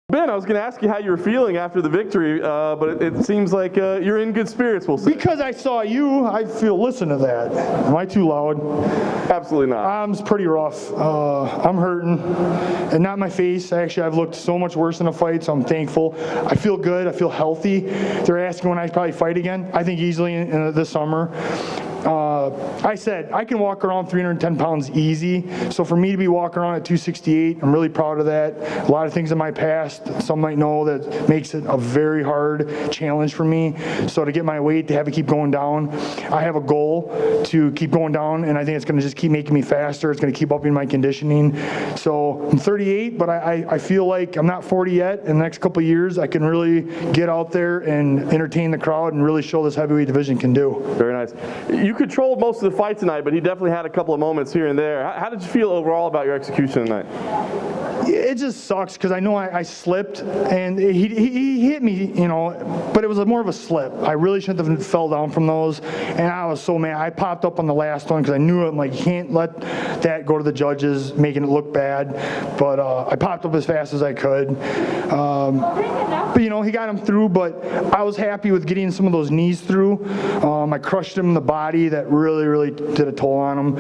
Ben, I was going to ask you how you were feeling after the victory, but it seems like you're in good spirits, we'll say. Because I saw you, I feel, listen to that. Am I too loud? Absolutely not. It's pretty rough. I'm hurting, and not my face. Actually, I've looked so much worse in a fight, so I'm thankful. I feel good. I feel healthy. They're asking when I probably fight again. I think easily in this summer. I said I can walk around 310 pounds easy. So for me to be walking around at 268, I'm really proud of that. A lot of things in my past, some might know, that makes it a very hard challenge for me. So to get my weight, to have it keep going down, I have a goal to keep going down, and I think it's going to just keep making me faster. It's going to keep upping my conditioning. So I'm 38, but I feel like I'm not 40 yet. In the next couple of years, I can really get out there and entertain the crowd and really show this heavyweight division can do. Very nice. You controlled most of the fight tonight, but he definitely had a couple of moments here and there. How did you feel overall about your execution tonight? It just sucks because I know I slipped, and he hit me, but it was more of a slip. I really shouldn't have fell down from those, and I was so mad. I popped up on the last one because I knew it. I'm like, you can't let that go to the judges, making it look bad. But I popped up as fast as I could. But he got him through, but I was happy with getting some of those knees through. I crushed him in the body. That really did a toll on him.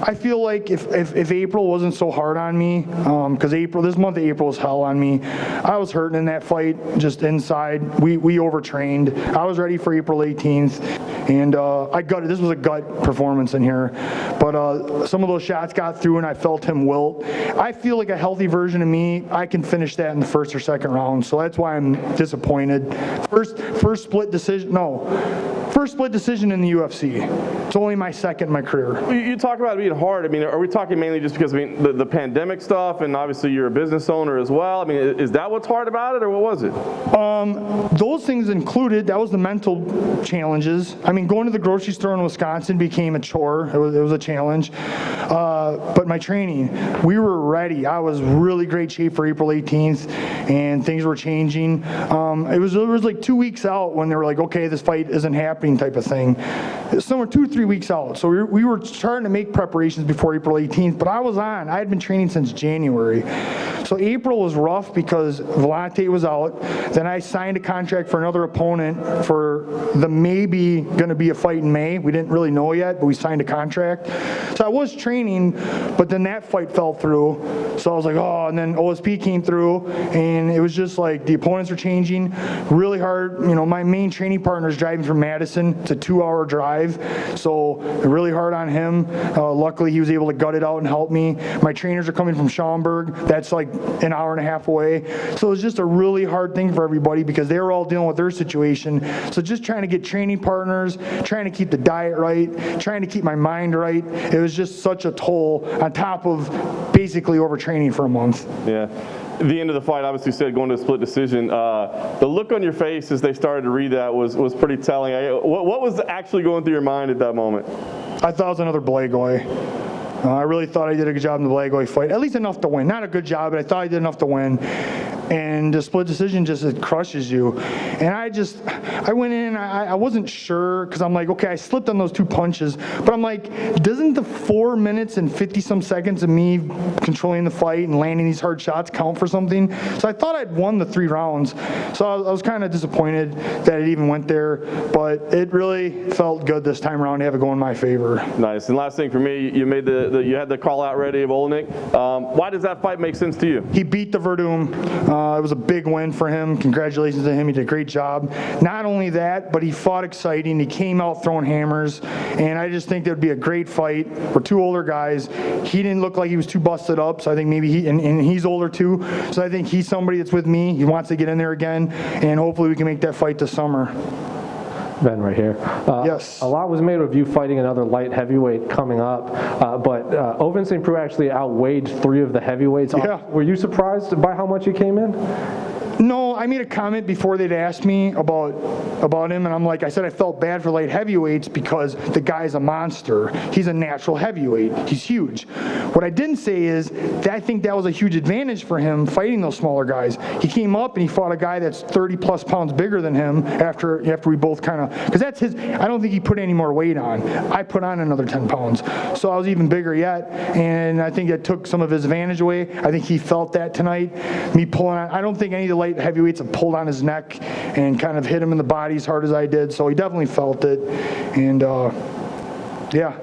I feel like if April wasn't so hard on me, because this month of April was hell on me. I was hurting in that fight, just inside. We overtrained. I was ready for April 18th, and I gutted. This was a gut performance in here, but some of those shots got through, and I felt him wilt. I feel like a healthy version of me, I can finish that in the first or second round, so that's why I'm disappointed. First split decision in the UFC. It's only my second in my career. You talk about it being hard. I mean, are we talking mainly just because the pandemic stuff, and obviously you're a business owner as well? I mean, is that what's hard about it, or what was it? Those things included, that was the mental challenges. I mean, going to the grocery store in Wisconsin became a chore. It was a challenge. But my training, we were ready. I was really great shape for April 18th, and things were changing. It was like 2 weeks out when they were like, okay, this fight isn't happening type of thing. Somewhere 2 or 3 weeks out. So we were starting to make preparations before April 18th, but I had been training since January. So April was rough because Vellante was out. Then I signed a contract for another opponent for the maybe going to be a fight in May. We didn't really know yet, but we signed a contract. So I was training, but then that fight fell through. So I was like, oh, and then OSP came through, and it was just like the opponents were changing really hard. My main training partner is driving from Madison. It's a 2-hour drive, so really hard on him. Luckily, he was able to gut it out and help me. My trainers are coming from Schaumburg. That's like an hour and a half away. So it was just a really hard thing for everybody because they were all dealing with their situation. So just trying to get training partners, trying to keep the diet right, trying to keep my mind right. It was just such a toll on top of basically overtraining for a month. Yeah. The end of the fight obviously said going to a split decision. The look on your face as they started to read that was pretty telling. What was actually going through your mind at that moment? I thought it was another Blagoy. I really thought I did a good job in the Blagoy fight, at least enough to win. Not a good job, but I thought I did enough to win. And the split decision just, it crushes you. And I went in, I wasn't sure, because I'm like, okay, I slipped on those 2 punches, but I'm like, doesn't the 4 minutes and 50-some seconds of me controlling the fight and landing these hard shots count for something? So I thought I'd won the 3 rounds. So I was kind of disappointed that it even went there, but it really felt good this time around to have it go in my favor. Nice. And last thing for me, you made you had the call out ready of Olenek. Why does that fight make sense to you? He beat the Verdum. It was a big win for him. Congratulations to him. He did a great job. Not only that, but he fought exciting. He came out throwing hammers, and I just think that would be a great fight. We're 2 older guys. He didn't look like he was too busted up, so I think maybe and he's older too, so I think he's somebody that's with me. He wants to get in there again, and hopefully we can make that fight this summer. Ben, right here. Yes. A lot was made of you fighting another light heavyweight coming up, but Ovince St. Preux actually outweighed 3 of the heavyweights. Yeah. Were you surprised by how much he came in? No, I made a comment before they'd asked me about him, and I'm like, I said I felt bad for light heavyweights because the guy's a monster. He's a natural heavyweight. He's huge. What I didn't say is that I think that was a huge advantage for him fighting those smaller guys. He came up and he fought a guy that's 30 plus pounds bigger than him after we both kind of, because that's his, I don't think he put any more weight on. I put on another 10 pounds. So I was even bigger yet, and I think that took some of his advantage away. I think he felt that tonight. Me pulling on, I don't think any of the light heavyweights have pulled on his neck and kind of hit him in the body as hard as I did. So he definitely felt it, and yeah.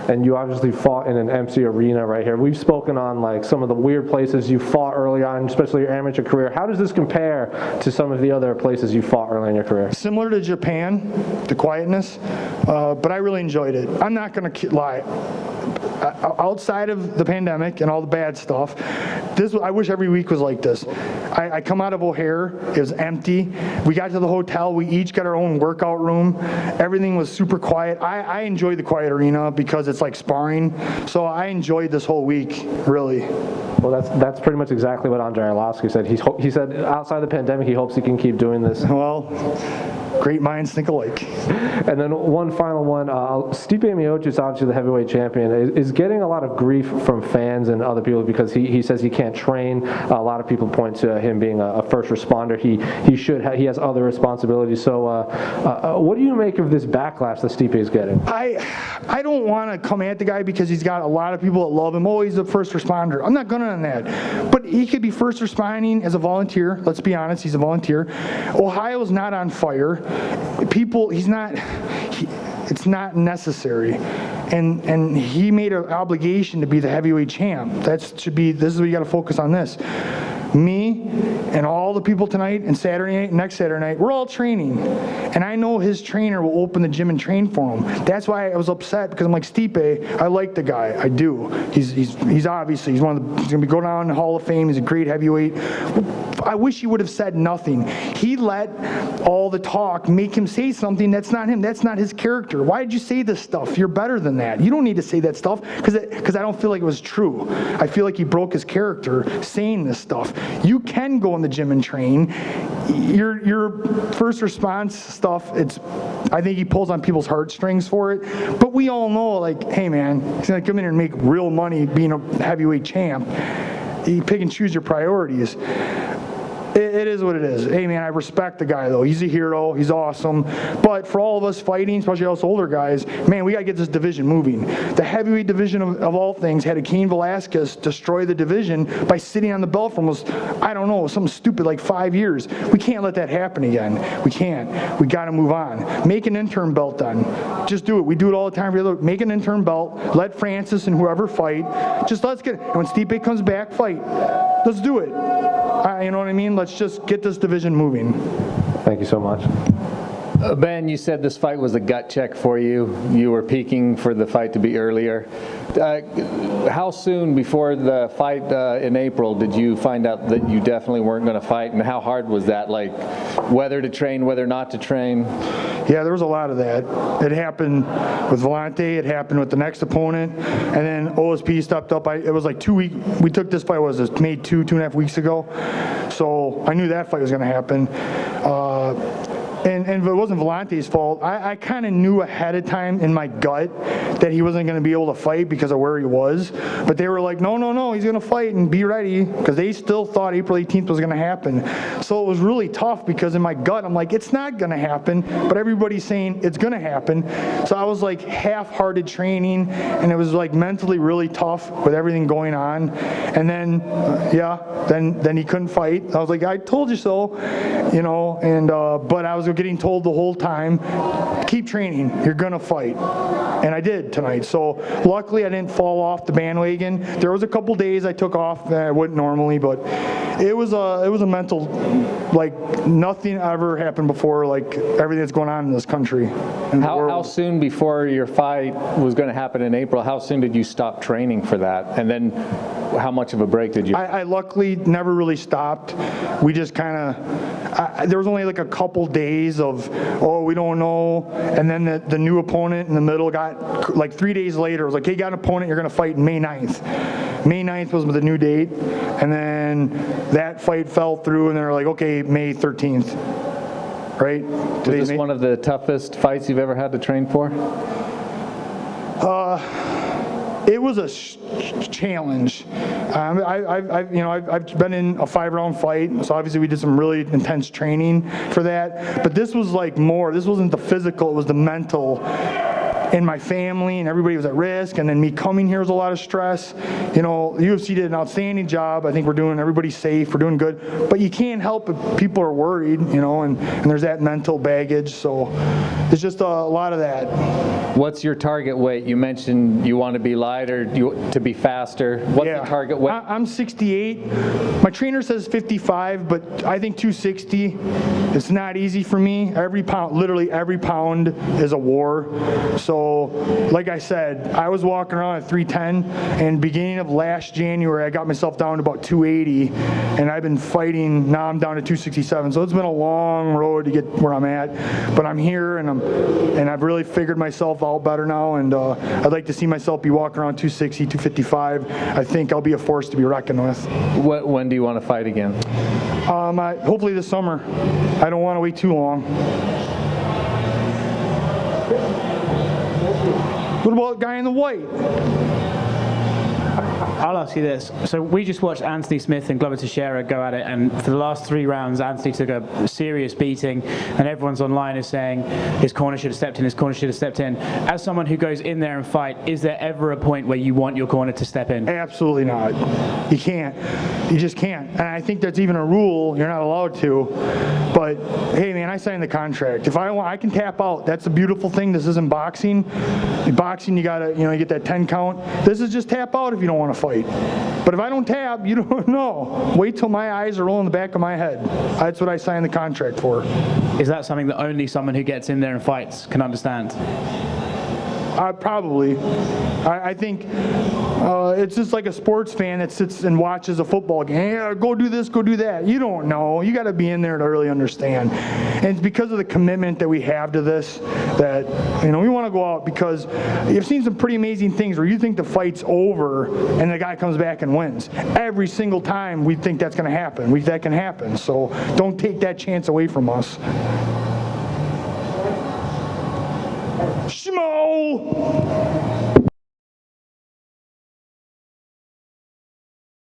And you obviously fought in an empty arena right here. We've spoken on like some of the weird places you fought early on, especially your amateur career. How does this compare to some of the other places you fought early in your career? Similar to Japan, the quietness, but I really enjoyed it. I'm not going to lie. Outside of the pandemic and all the bad stuff, I wish every week was like this. I come out of O'Hare, it was empty. We got to the hotel, we each got our own workout room. Everything was super quiet. I enjoyed the quiet arena because it's like sparring. So I enjoyed this whole week, really. Well, that's pretty much exactly what Andre Arlovski said. He said outside the pandemic, he hopes he can keep doing this. Well, great minds think alike. And then one final one. Stipe Miocic, obviously the heavyweight champion, is getting a lot of grief from fans and other people because he says he can't train. A lot of people point to him being a first responder. He has other responsibilities. So what do you make of this backlash that Stipe is getting? I don't want to come at the guy because he's got a lot of people that love him. Oh, he's a first responder. I'm not going on that. But he could be first responding as a volunteer. Let's be honest, he's a volunteer. Ohio's not on fire. It's not necessary. And he made an obligation to be the heavyweight champ. This is what you got to focus on this. Me and all the people tonight and Saturday night, next Saturday night, we're all training. And I know his trainer will open the gym and train for him. That's why I was upset, because I'm like, Stipe, I like the guy. I do. He's obviously, he's going to go down in the Hall of Fame. He's a great heavyweight. I wish he would have said nothing. He let all the talk make him say something that's not him. That's not his character. Why did you say this stuff? You're better than that. You don't need to say that stuff, because I don't feel like it was true. I feel like he broke his character saying this stuff. You can go in the gym and train. Your first response stuff, I think he pulls on people's heartstrings for it. But we all know, like, hey man, he's gonna come in here and make real money being a heavyweight champ. You pick and choose your priorities. It is what it is. Hey man, I respect the guy though. He's a hero. He's awesome. But for all of us fighting, especially us older guys, man, we got to get this division moving. The heavyweight division of all things had a Cain Velasquez destroy the division by sitting on the belt for almost, I don't know, something stupid like 5 years. We can't let that happen again. We can't. We got to move on. Make an interim belt then. Just do it. We do it all the time. Make an interim belt. Let Francis and whoever fight. Just let's get it. And when Stipe comes back, fight. Let's do it. You know what I mean? Let's just get this division moving. Thank you so much. Ben, you said this fight was a gut check for you. You were peaking for the fight to be earlier. How soon before the fight in April did you find out that you definitely weren't going to fight, and how hard was that? Like whether to train, whether not to train? Yeah, there was a lot of that. It happened with Vellante. It happened with the next opponent, and then OSP stepped up. It was like 2 weeks. We took this fight, May 2.5 weeks ago. So I knew that fight was going to happen. And if it wasn't Vellante's fault, I kind of knew ahead of time in my gut that he wasn't going to be able to fight because of where he was. But they were like, no, he's going to fight and be ready, because they still thought April 18th was going to happen. So it was really tough, because in my gut, I'm like, it's not going to happen. But everybody's saying it's going to happen. So I was like half-hearted training, and it was like mentally really tough with everything going on. And then, then he couldn't fight. I was like, I told you so, but I was getting told the whole time, keep training, you're gonna fight. And I did tonight. So luckily I didn't fall off the bandwagon. There was a couple days I took off that I wouldn't normally, but it was a mental, like nothing ever happened before, like everything that's going on in this country. How soon before your fight was going to happen in April, how soon did you stop training for that? And then how much of a break did you? I luckily never really stopped. We just kind of, there was only like a couple days of, we don't know. And then the new opponent in the middle got, like 3 days later, it was like, hey, you got an opponent, you're going to fight May 9th. May 9th was the new date. And then that fight fell through, and they're like, okay, May 13th, right? Was this one of the toughest fights you've ever had to train for? It was a challenge. I've been in a 5-round fight, so obviously we did some really intense training for that. But this was like more. This wasn't the physical; it was the mental. And my family and everybody was at risk, and then me coming here was a lot of stress. The UFC did an outstanding job. I think everybody's safe, we're doing good. But you can't help if people are worried, and there's that mental baggage. So it's just a lot of that. What's your target weight? You mentioned you want to be lighter, to be faster. What's the target weight? I'm 68. My trainer says 55, but I think 260. It's not easy for me. Every pound, literally every pound is a war. So, like I said, I was walking around at 310, and beginning of last January, I got myself down to about 280, and I've been fighting. Now I'm down to 267. So it's been a long road to get where I'm at, but I'm here, and I've really figured myself out better now, and I'd like to see myself be walking around 260, 255. I think I'll be a force to be reckoned with. When do you want to fight again? Hopefully this summer. I don't want to wait too long. What about guy in the white? I'll ask you this. So we just watched Anthony Smith and Glover Teixeira go at it, and for the last 3 rounds, Anthony took a serious beating, and everyone's online is saying his corner should have stepped in, his corner should have stepped in. As someone who goes in there and fight, is there ever a point where you want your corner to step in? Absolutely not. You can't. You just can't. And I think that's even a rule. You're not allowed to. But hey, man, I signed the contract. If I want, I can tap out. That's a beautiful thing. This isn't boxing. In boxing, you gotta, you get that 10 count. This is just tap out if you don't want to fight. But if I don't tap, you don't know. Wait till my eyes are rolling the back of my head. That's what I signed the contract for. Is that something that only someone who gets in there and fights can understand? Probably. I think it's just like a sports fan that sits and watches a football game. Hey, go do this, go do that. You don't know. You got to be in there to really understand. And it's because of the commitment that we have to this that we want to go out, because you've seen some pretty amazing things where you think the fight's over and the guy comes back and wins. Every single time we think that's going to happen. That can happen. So don't take that chance away from us. Schmo!